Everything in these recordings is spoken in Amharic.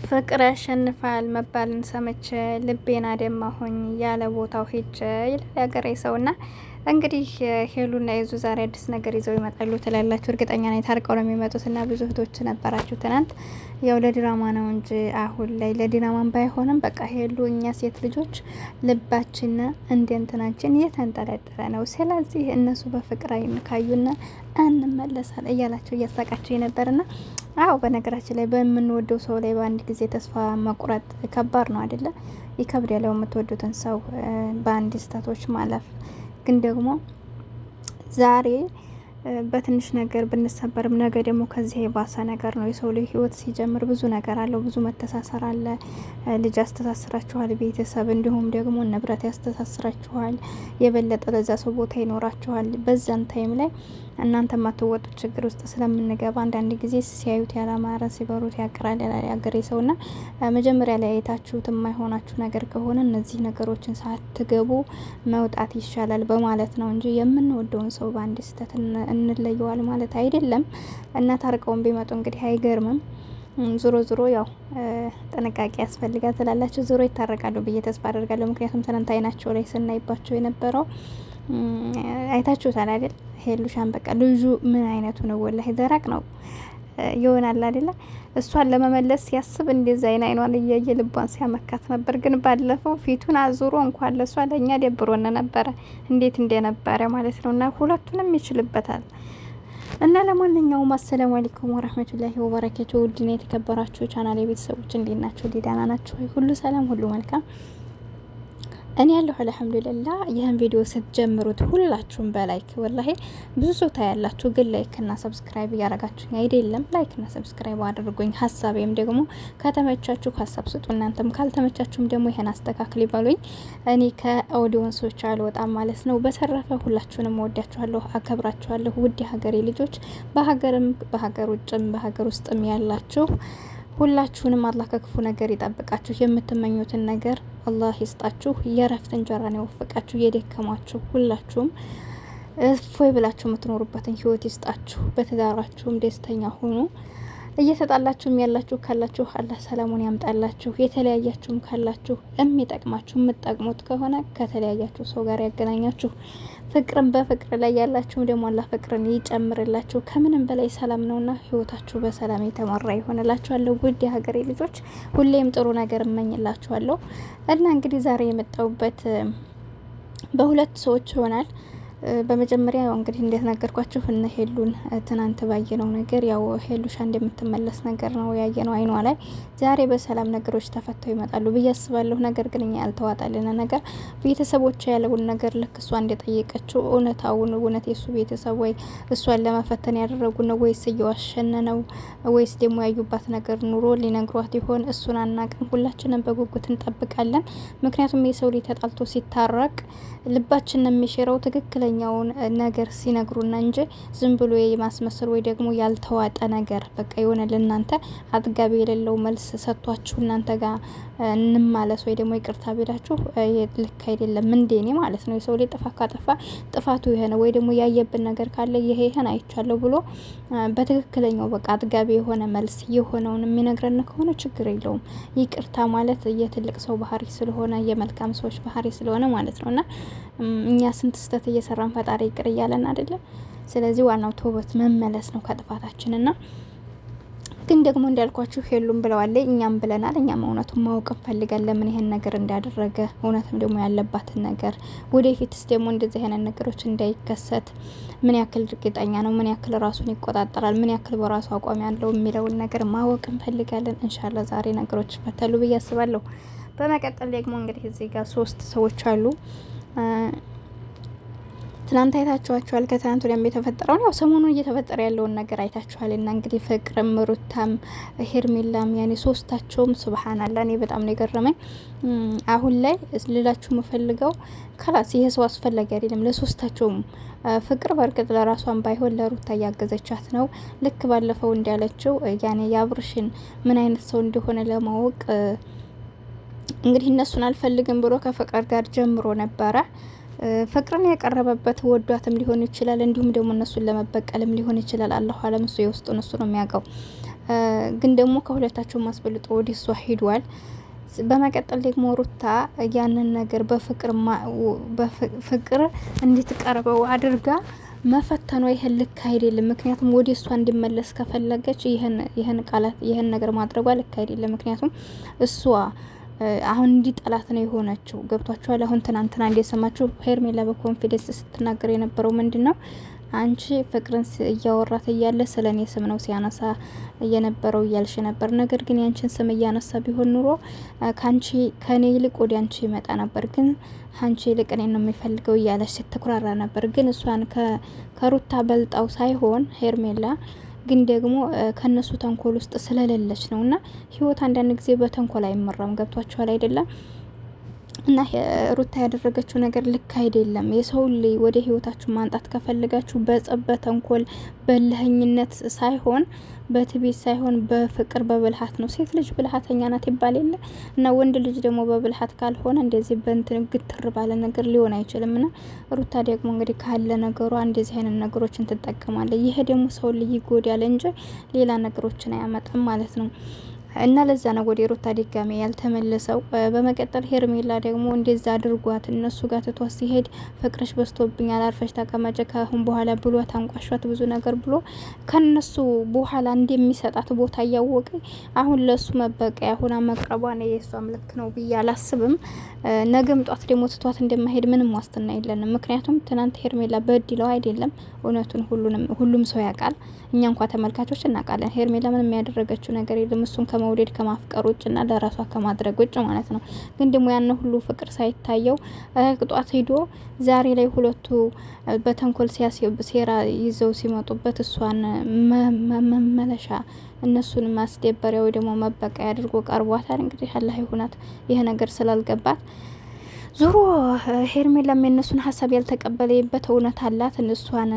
ፍቅር ያሸንፋል መባልን ሰምቼ ልቤን አደማሁኝ ያለ ቦታው ሄጄ ይላል ያገሬ ሰውና እንግዲህ ሄሉና የዙ ዛሬ አዲስ ነገር ይዘው ይመጣሉ ትላላችሁ። እርግጠኛ ነኝ ታርቀው ነው የሚመጡትና ብዙ እህቶች ነበራችሁ ትናንት። ያው ለድራማ ነው እንጂ አሁን ላይ ለድራማም ባይሆንም በቃ ሄሉ እኛ ሴት ልጆች ልባችን እንደ እንትናችን እየተንጠለጠለ ነው። ስለዚህ እነሱ በፍቅር አይን ካዩና እንመለሳል እያላችሁ እያሳቃችሁ የነበርና አዎ በነገራችን ላይ በምንወደው ሰው ላይ በአንድ ጊዜ ተስፋ መቁረጥ ከባድ ነው አይደለ? ይከብዳል። የምትወዱትን ሰው በአንድ ስህተቶች ማለፍ ግን ደግሞ ዛሬ በትንሽ ነገር ብንሰበርም ነገ ደግሞ ከዚህ የባሰ ነገር ነው። የሰው ልጅ ህይወት ሲጀምር ብዙ ነገር አለው፣ ብዙ መተሳሰር አለ። ልጅ ያስተሳስራችኋል፣ ቤተሰብ እንዲሁም ደግሞ ንብረት ያስተሳስራችኋል። የበለጠ ለዛ ሰው ቦታ ይኖራችኋል። በዛን ታይም ላይ እናንተ ማትወጡት ችግር ውስጥ ስለምንገባ አንዳንድ ጊዜ ሲያዩት ያላማረ ሲበሩት ያቅራል ያገሬ ሰውና መጀመሪያ ላይ አይታችሁት የማይሆናችሁ ነገር ከሆነ እነዚህ ነገሮችን ሳትገቡ መውጣት ይሻላል በማለት ነው እንጂ የምንወደውን ሰው በአንድ ስህተት እንለየዋል ማለት አይደለም። እና ታርቀውን ቢመጡ እንግዲህ አይገርምም። ዞሮ ዞሮ ያው ጥንቃቄ ያስፈልጋል ትላላችሁ። ዞሮ ይታረቃሉ ብዬ ተስፋ አደርጋለሁ። ምክንያቱም ትናንት አይናቸው ላይ ስናይባቸው የነበረው አይታችሁታል አይደል? ሄሉሻን በቃ ልጁ ምን አይነቱ ነው? ወላሂ ደረቅ ነው ይሆናል አይደለ? እሷን ለመመለስ ሲያስብ እንደዛ አይኗን እያየ ልቧን ሲያመካት ነበር። ግን ባለፈው ፊቱን አዙሮ እንኳን ለሷ ለኛ ደብሮን ነበረ እንዴት እንደነበረ ማለት ነው። እና ሁለቱንም ይችልበታል። እና ለማንኛውም አሰላሙ አለይኩም ወራህመቱላሂ ወበረካቱ። ውድና የተከበራችሁ ቻናል የቤተሰቦች እንዴት ናችሁ? ዲዳና ናችሁ? ሁሉ ሰላም፣ ሁሉ መልካም። እኔ ያለሁ አልሐምዱሊላህ። ይህን ቪዲዮ ስትጀምሩት ሁላችሁም በላይክ ወላሂ ብዙ ሰው ታያላችሁ፣ ግን ላይክ እና ሰብስክራይብ እያረጋችሁኝ አይደለም። ላይክ እና ሰብስክራይብ አድርጉኝ። ሀሳቤም ደግሞ ከተመቻችሁ ሀሳብ ስጡ፣ እናንተም ካልተመቻችሁም ደግሞ ይሄን አስተካክል ይበሉኝ። እኔ ከኦዲየንሶች አልወጣም ማለት ነው። በተረፈ ሁላችሁንም ወዳችኋለሁ፣ አከብራችኋለሁ። ውድ ሀገሬ ልጆች በሀገርም በሀገር ውጭም በሀገር ውስጥም ያላችሁ ሁላችሁንም አላህ ከክፉ ነገር ይጠብቃችሁ። የምትመኙትን ነገር አላህ ይስጣችሁ። የረፍት እንጀራን ያወፍቃችሁ። የደከማችሁ ሁላችሁም እፎይ ብላችሁ የምትኖሩበትን ህይወት ይስጣችሁ። በትዳራችሁም ደስተኛ ሆኑ። እየተጣላችሁም ያላችሁ ካላችሁ አላህ ሰላሙን ያምጣላችሁ። የተለያያችሁም ካላችሁ የሚጠቅማችሁ የምትጠቅሙት ከሆነ ከተለያያችሁ ሰው ጋር ያገናኛችሁ። ፍቅርን በፍቅር ላይ ያላችሁም ደግሞ አላህ ፍቅርን ይጨምርላችሁ። ከምንም በላይ ሰላም ነውና ህይወታችሁ በሰላም የተመራ ይሆንላችኋለሁ። ውድ የሀገሬ ልጆች ሁሌም ጥሩ ነገር እመኝላችኋለሁ። እና እንግዲህ ዛሬ የመጣሁበት በሁለት ሰዎች ይሆናል። በመጀመሪያ ያው እንግዲህ እንደተናገርኳችሁ እነ ሄሉን ትናንት ባየነው ነገር ያው ሄሉሻ እንደምትመለስ ነገር ነው ያየነው አይኗ ላይ። ዛሬ በሰላም ነገሮች ተፈተው ይመጣሉ ብዬ አስባለሁ። ነገር ግን እኛ ያልተዋጣልን ነገር ቤተሰቦች ያለውን ነገር ልክ እሷ እንደጠየቀችው እውነት የሱ ቤተሰብ ወይ እሷን ለመፈተን ያደረጉ ነው ወይስ እየዋሸነ ነው ወይስ ደግሞ ያዩባት ነገር ኑሮ ሊነግሯት ይሆን? እሱን አናቅም። ሁላችንም በጉጉት እንጠብቃለን። ምክንያቱም የሰው ልጅ ተጣልቶ ሲታረቅ ልባችን የሚሽረው ትክክለኛውን ነገር ሲነግሩና እንጂ ዝም ብሎ የማስመሰል ወይ ደግሞ ያልተዋጠ ነገር በቃ የሆነ ለእናንተ አጥጋቢ የሌለው መልስ ሰጥቷችሁ እናንተ ጋር እንማለስ ወይ ደግሞ ይቅርታ ቢላችሁ ልክ አይደለም። እንደኔ ማለት ነው። የሰው ልጅ ጥፋት ካጠፋ ጥፋቱ ይሄ ነው ወይ ደግሞ ያየብን ነገር ካለ ይሄን አይቻለሁ ብሎ በትክክለኛው በቃ አጥጋቢ የሆነ መልስ የሆነውን የሚነግረን ከሆነ ችግር የለውም። ይቅርታ ማለት የትልቅ ሰው ባህሪ ስለሆነ የመልካም ሰዎች ባህሪ ስለሆነ ማለት ነውና እኛ ስንት ስህተት እየሰራን ፈጣሪ ይቅር እያለን አይደለም። ስለዚህ ዋናው ተውበት መመለስ ነው ከጥፋታችንና ግን ደግሞ እንዳልኳችሁ ሄሉም ብለዋል፣ እኛም ብለናል። እኛም እውነቱን ማወቅ እንፈልጋለን፣ ለምን ይሄን ነገር እንዳደረገ እውነትም ደግሞ ያለባትን ነገር ወደፊትስ ደግሞ እንደዚህ አይነት ነገሮች እንዳይከሰት ምን ያክል እርግጠኛ ነው፣ ምን ያክል ራሱን ይቆጣጠራል፣ ምን ያክል በራሱ አቋም ያለው የሚለውን ነገር ማወቅ እንፈልጋለን። ኢንሻአላህ ዛሬ ነገሮች ይፈታሉ ብዬ አስባለሁ። በመቀጠል ደግሞ እንግዲህ እዚህ ጋር 3 ሰዎች አሉ። ትናንት አይታችኋቸዋል። ከትናንት ወዲያም የተፈጠረውን ያው ሰሞኑን እየተፈጠረ ያለውን ነገር አይታችኋል። እና እንግዲህ ፍቅርም ሩታም ሄርሜላም ያኔ ሶስታቸውም ሱብሃንአላህ እኔ በጣም ነው የገረመኝ። አሁን ላይ ልላችሁ የምፈልገው ከላስ ይሄ ሰው አስፈላጊ አይደለም ለሶስታቸውም። ፍቅር በእርግጥ ለራሷን ባይሆን ለሩታ እያገዘቻት ነው። ልክ ባለፈው እንዳለችው ያኔ የአብርሽን ምን አይነት ሰው እንደሆነ ለማወቅ እንግዲህ እነሱን አልፈልግም ብሎ ከፍቅር ጋር ጀምሮ ነበረ። ፍቅርን ያቀረበበት ወዷትም ሊሆን ይችላል፣ እንዲሁም ደግሞ እነሱን ለመበቀልም ሊሆን ይችላል። አላሁ አለም፣ እሱ የውስጡን እሱ ነው የሚያውቀው። ግን ደግሞ ከሁለታቸው ማስበልጦ ወደ እሷ ሄዷል። በመቀጠል ደግሞ ሩታ ያንን ነገር በፍቅር እንድትቀርበው አድርጋ መፈተኗ ይህን ልክ አይደለም። ምክንያቱም ወደ እሷ እንዲመለስ ከፈለገች ይህን ነገር ማድረጓ ልክ አይደለም። ምክንያቱም እሷ አሁን እንዲጠላት ነው የሆነችው። ገብቷችኋል? አሁን ትናንትና እንደሰማችሁ ሄርሜላ በኮንፊደንስ ስትናገር የነበረው ምንድን ነው? አንቺ ፍቅርን እያወራት እያለ ስለ እኔ ስም ነው ሲያነሳ እየነበረው እያልሽ ነበር። ነገር ግን ያንቺን ስም እያነሳ ቢሆን ኑሮ ከኔ ይልቅ ወደ አንቺ ይመጣ ነበር። ግን አንቺ ይልቅ እኔን ነው የሚፈልገው እያለች ስትኩራራ ነበር። ግን እሷን ከሩታ በልጣው ሳይሆን ሄርሜላ ግን ደግሞ ከነሱ ተንኮል ውስጥ ስለሌለች ነው። እና ህይወት አንዳንድ ጊዜ በተንኮል አይመራም። ገብቷችኋል አይደለም? እና ሩታ ያደረገችው ነገር ልክ አይደለም። የሰው ልጅ ወደ ህይወታችሁ ማንጣት ከፈልጋችሁ በጸብ፣ በተንኮል፣ በልህኝነት ሳይሆን በትዕቢት ሳይሆን በፍቅር በብልሃት ነው። ሴት ልጅ ብልሃተኛ ናት ይባል የለ እና ወንድ ልጅ ደግሞ በብልሃት ካልሆነ እንደዚህ በእንትን ግትር ባለ ነገር ሊሆን አይችልም። እና ሩታ ደግሞ እንግዲህ ካለ ነገሯ እንደዚህ አይነት ነገሮችን ትጠቀማለች። ይሄ ደግሞ ሰው ልጅ ይጎዳል እንጂ ሌላ ነገሮችን አያመጣም ማለት ነው። እና ለዛ ነው ወደ ሩታ ድጋሜ ያልተመለሰው። በመቀጠል ሄርሜላ ደግሞ እንደዛ አድርጓት እነሱ ጋር ትቷት ሲሄድ ፍቅርሽ በዝቶብኛል፣ አርፈሽ ተቀመጭ ካሁን በኋላ ብሎ ታንቋሿት ብዙ ነገር ብሎ ከነሱ በኋላ እንደሚሰጣት ቦታ እያወቀ አሁን ለሱ መበቀያ ሆና መቅረቧ ነው የሷ ምልክ ነው ብዬ አላስብም። ነገም ጧት ደግሞ ትቷት እንደማይሄድ ምንም ዋስትና የለንም። ምክንያቱም ትናንት ሄርሜላ በድለው አይደለም፣ እውነቱን ሁሉም ሰው ያውቃል። እኛ እንኳ ተመልካቾች እናውቃለን። ሄርሜላ ምንም ያደረገችው ነገር የለም እሱን ከመውደድ ከማፍቀር ውጭና ለራሷ ከማድረግ ውጭ ማለት ነው። ግን ደግሞ ያን ሁሉ ፍቅር ሳይታየው ረግጧት ሄዶ ዛሬ ላይ ሁለቱ በተንኮል ሴራ ይዘው ሲመጡበት እሷን መመለሻ እነሱን ማስደበሪያ ወይ ደግሞ መበቀያ አድርጎ ቀርቧታል። እንግዲህ አላህ ይሁናት ይሄ ነገር ስላልገባት ዞሮ ሄርሜላም የእነሱን ሀሳብ ያልተቀበለበት እውነት አላት። እነሷን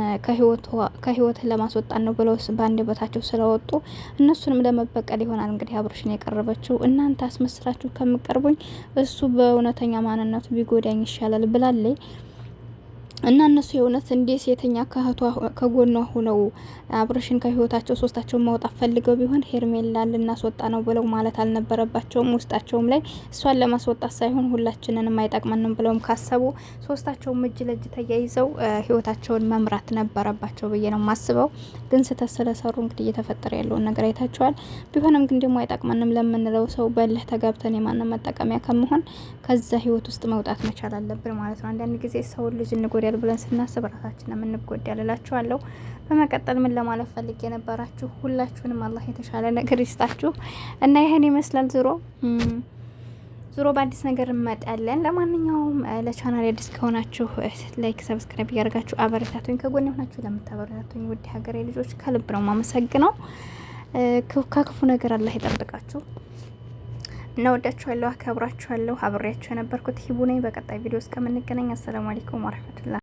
ከህይወት ለማስወጣት ነው ብለው በአንደበታቸው ስለወጡ እነሱንም ለመበቀል ይሆናል እንግዲህ አብርሽን የቀረበችው። እናንተ አስመስላችሁ ከምቀርቡኝ እሱ በእውነተኛ ማንነቱ ቢጎዳኝ ይሻላል ብላለች። እና እነሱ የእውነት እንዴ ሴተኛ ከጎኗ ሆነው አብርሽን ከህይወታቸው ሶስታቸውን ማውጣት ፈልገው ቢሆን ሄርሜላ ልናስወጣ ነው ብለው ማለት አልነበረባቸውም። ውስጣቸውም ላይ እሷን ለማስወጣት ሳይሆን ሁላችንንም አይጠቅመንም ብለውም ካሰቡ ሶስታቸውም እጅ ለእጅ ተያይዘው ህይወታቸውን መምራት ነበረባቸው ብዬ ነው ማስበው። ግን ስህተት ስለሰሩ እንግዲህ እየተፈጠረ ያለውን ነገር አይታችኋል። ቢሆንም ግን ደግሞ አይጠቅመንም ለምንለው ሰው በልህ ተጋብተን የማንም መጠቀሚያ ከመሆን ከዛ ህይወት ውስጥ መውጣት መቻል አለብን ማለት ነው። አንዳንድ ጊዜ ሰው ልጅ እንጎዳለን ብለን ስናስብ ራሳችንን የምንጎዳ ልላችኋለሁ። በመቀጠል ምን ለማለት ፈልጌ የነበራችሁ ሁላችሁንም አላህ የተሻለ ነገር ይስጣችሁ እና ይሄን ይመስላል። ዙሮ በአዲስ ነገር እንመጣለን። ለማንኛውም ለቻናል አዲስ ከሆናችሁ ላይክ፣ ሰብስክራይብ እያደረጋችሁ አበረታቱኝ። ከጎን ሆናችሁ ለምታበረታቱኝ ውድ ሀገሬ ልጆች ከልብ ነው ማመሰግነው። ከክፉ ነገር አላህ ይጠብቃችሁ። እናወዳችኋለሁ፣ አከብራችኋለሁ። አብሬያችሁ የነበርኩት ሂቡ ነኝ። በቀጣይ ቪዲዮ እስከምንገናኝ አሰላሙ አለይኩም ወራህመቱላህ።